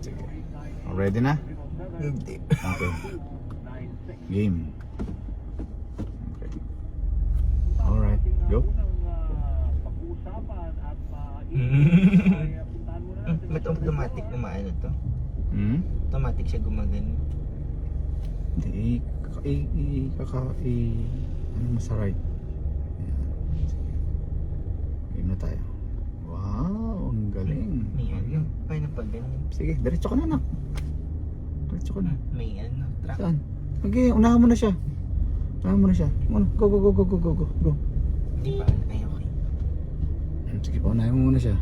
Sige. Ready na? Hindi. Okay. Game. Okay. Alright, go. Ba't automatic umaano to? Hmm? Automatic siya gumagano. Hindi, ano mo sa right? Ayan. Sige. Game na tayo. Wow, ang galing. May ano? Paano pag ganyan? Sige, diretso ka na, anak. Diretso ka na. May ano? Track? Saan? Okay, unahan mo na siya. Unahan mo na siya. Go, go, go, go, go, go, go, go. Hindi pa. Ay, okay. Sige, paunahin mo muna siya.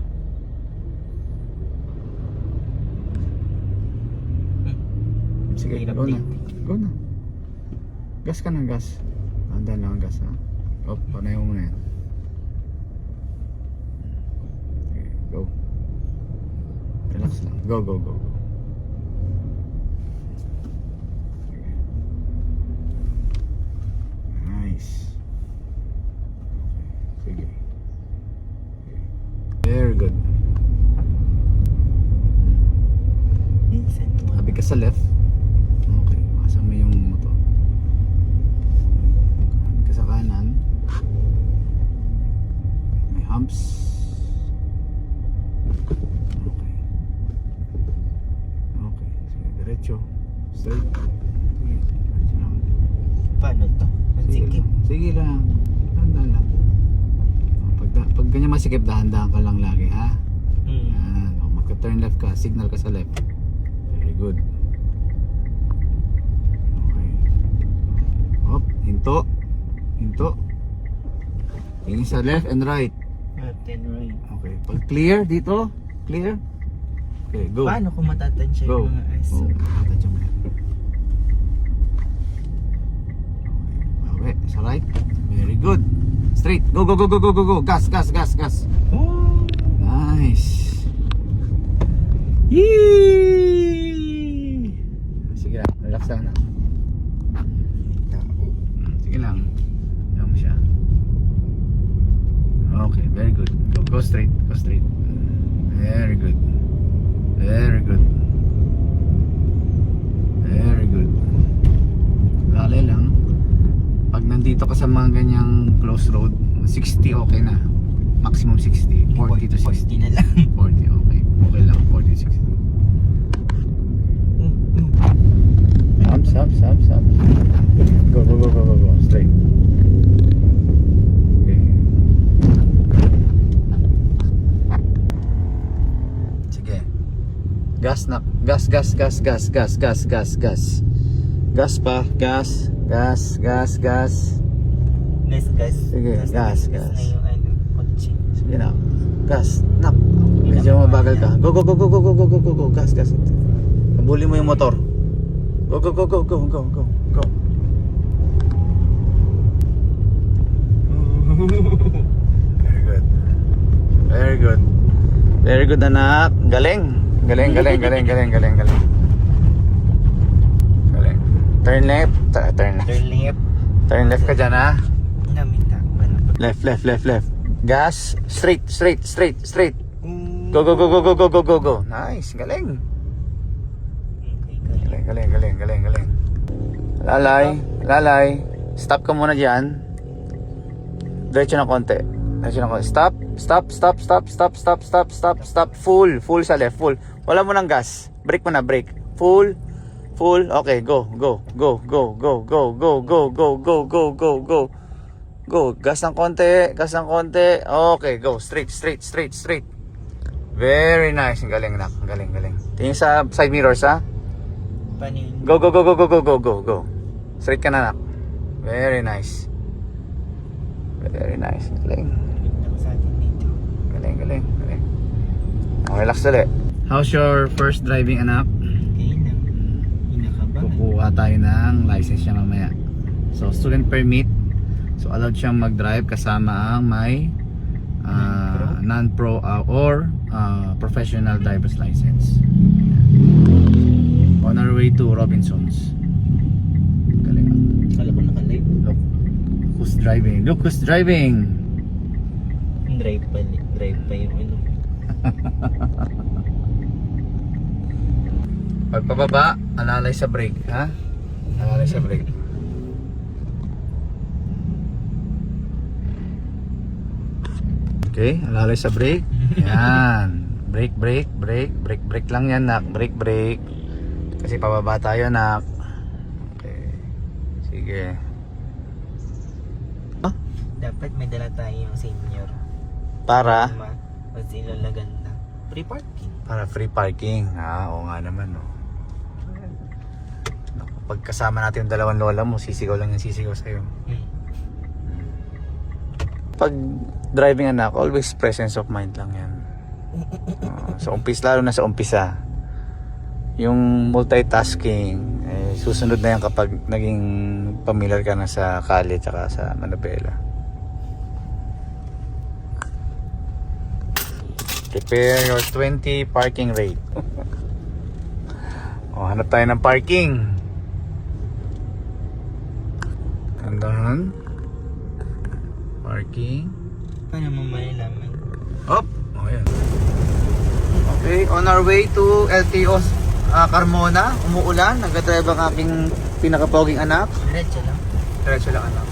Sige, Hirap go na. din. Go na. Gas ka na, gas. Andan lang ang gas, ha? Oh, paunahin mo muna yan. Sige, go. Relax lang. Go, go, go, go. Sige. Nice. Sige. Very good. Minsan. Sabi ka sa left. Okay, masa mo yung motor. Sabi ka sa kanan. May humps. Okay. Okay, sige, diretso. Straight. Sige, diretso lang. Paano to? Sige. Sige lang. Dahan-dahan lang. Pag ganyan masikip, dahan-dahan ka lang lagi, ha? Yan. O, magka-turn left ka, signal ka sa left. Very good. Okay. Hop, hinto. Hinto. Tingin sa left and right. Left and right. Okay. Pag clear dito, clear. Okay, go. Paano kung matatansya Go. yung mga eyes? Go. Tatadya mo yan. Okay. Bawi. Sa right. Very good. Straight. Go, go, go, go, go, go, go. Gas, gas, gas, gas. Oh! Nice. Yee! Sige lang, relax lang na. Sige lang. Ayaw mo siya. Okay, very good. Go straight, go straight. Very good. Very good. Very good. Lali lang. Pag nandito ka sa mga ganyang close road, 60 okay na. Maximum 60. 40 to 60. 40 na lang. 40, okay. Okay lang, 40 to 60. Humps, humps, humps, humps. Go, go, go, go, go, go. Straight. Okay. Sige. Gas na. Gas, gas, gas, gas, gas, gas, gas, gas. Gas pa. Gas. Gas, gas, gas. Gas, gas. Sige, gas, gas. Na yung ano, kotse. Sige na. Gas. Nak. Medyo mabagal ka. Go, go, go, go, go, go, go, go, go, go. Gas, gas. Habulin mo yung motor. Go, go, go, go, go, go, go, go. Very good. Very good. Very good, anak. Galing. Galing, galing, galing, galing, galing, galing. Galing. Turn left. Turn left. Turn left. Turn left ka dyan, ha? Namita. Ano? Left, left, left, left. Gas. Straight, straight, straight, straight. Go, go, go, go, go, go, go, go, go. Nice. Galing. Galing, galing, galing, galing, galing. Lalay, lalay. Stop ka muna dyan. Diretso na konti. Diretso na konti. Stop, stop, stop, stop, stop, stop, stop, stop, stop. Full, full sa left, full. Wala mo ng gas. Brake mo na, brake. Full, full. Okay, go, go, go, go, go, go, go, go, go, go, go, go, go. Go, gas ng konti, gas ng konti. Okay, go, straight, straight, straight, straight. Very nice. Ang galing, nak. Ang galing, galing. Tingin sa side mirrors, ha? Paano yun? Go, go, go, go, go, go, go, go, go. Straight ka na, nak. Very nice. Very nice. Galing. Tignan ko sa atin dito. Galing, galing, galing. Relax ulit. How's your first driving, anak? Okay lang. Inakabahan. Kukuha tayo ng license niya mamaya. So, student permit. So, allowed siyang mag-drive kasama ang may non-pro or professional driver's license. On our way to Robinsons. Galing. Kala ko naka-live. Look who's driving. Look who's driving. Drive pa yung ano. Pagpababa, alalay sa brake, ha? Alalay sa brake. Okay, alalay sa brake. Yan. Brake lang yan, nak. Brake. Kasi pababa tayo, nak. Okay. Sige. Dapat may dala tayong senior. Para? O sila laganda. Free parking. Para free parking. Oo nga naman, no. Naku, pag kasama natin yung dalawang lola mo, sisigaw lang yung sisigaw sa'yo. Pag driving anak, always presence of mind lang yan. Sa umpisa, lalo na sa umpisa. Yung multitasking, susunod na yan kapag naging familiar ka na sa college at sa Manobela. Prepare your 20 parking rate. Hanap tayo ng parking. Kandahan. Parking. Paano mo malalaman? Up. Ayan. Okay, on our way to LTO Carmona. Umuulan. Nagdadrive ang aking pinakapoging anak. Diretso lang anak.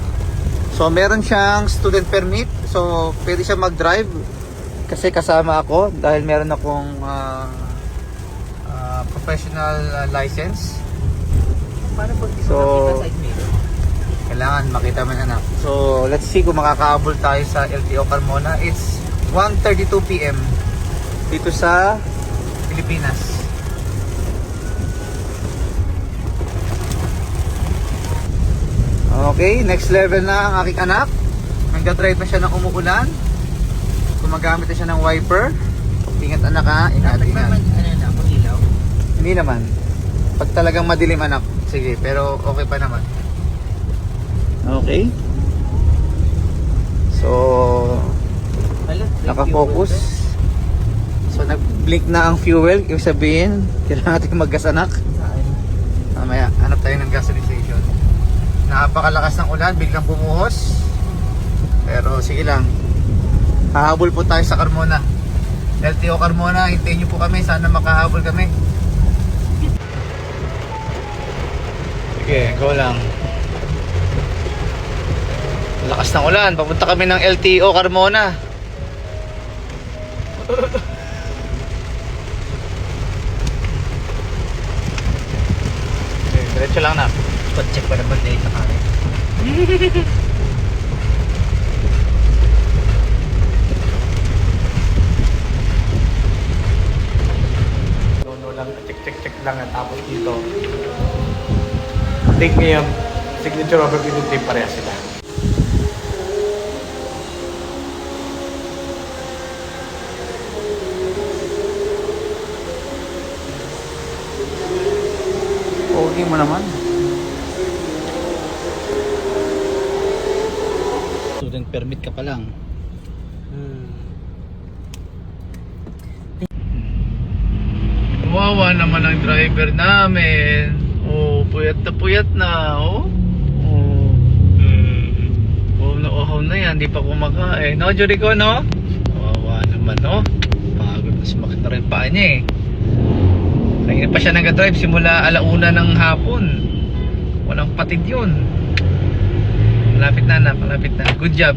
So meron siyang student permit. So pwede siya mag-drive kasi kasama ako dahil meron akong professional license. Paano pag di So, mo nakita side mirror? Kailangan makita man anak. So let's see kung makakahabol tayo sa LTO Carmona. It's 1:32 PM dito sa Pilipinas. Okay, next level na ang aking anak. Nagdadrive na siya ng umuulan. Gumagamit na siya ng wiper. Ingat anak ha, ingat. Dapat naman, na, kung ilaw. Hindi naman. Pag talagang madilim anak, sige, pero okay pa naman. Okay. So, nakafocus. So, nag-blink na ang fuel. Ibig sabihin, kailangan natin mag-gas anak. Mamaya, hanap tayo ng gasoline station. Napakalakas ng ulan, biglang bumuhos. Pero sige lang. Hahabol po tayo sa Carmona. LTO Carmona, hintayin nyo po kami. Sana makahabol kami. Sige, go lang. Lakas ng ulan. Papunta kami ng LTO Carmona. Okay, diretso lang na. Spot check pa naman dito kami. No lang, check lang at tapos dito. Take niya yung signature over tape pareha sila. Okay mo naman. Student permit ka pa lang. Kawawa naman ang driver namin. Oh, puyat na, oh. Uhaw na yan, di pa kumakain. No, Jericho, no? Kawawa naman, no? Pagod na sumakit na rin paa niya, eh. Kanina pa siya nag-drive simula 1:00 ng hapon. Walang patid yun. Malapit na, anak, malapit na. Good job.